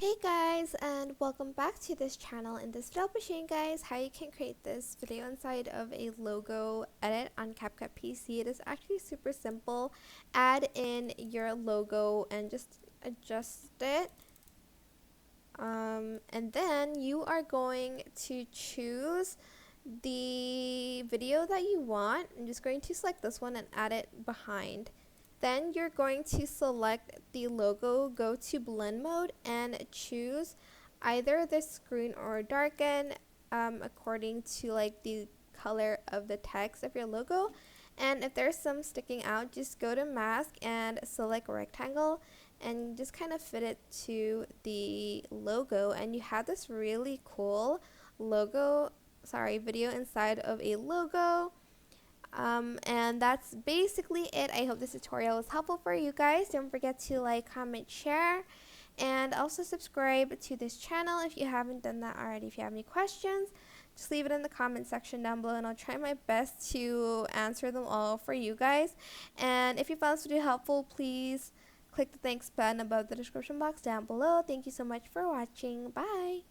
Hey guys, and welcome back to this channel. In this video I'll be showing you guys how you can create this video inside of a logo edit on CapCut PC. It is actually super simple. Add in your logo and just adjust it. And then you are going to choose the video that you want. I'm just going to select this one and add it behind. Then you're going to select the logo, go to blend mode and choose either the screen or darken according to like the color of the text of your logo. And if there's some sticking out, just go to mask and select rectangle and just kind of fit it to the logo, and you have this really cool video inside of a logo. And that's basically it. I hope this tutorial was helpful for you guys. Don't forget to like, comment, share, and also subscribe to this channel if you haven't done that already. If you have any questions, just leave it in the comment section down below and I'll try my best to answer them all for you guys. And if you found this video helpful, please click the thanks button above the description box down below. Thank you so much for watching. Bye!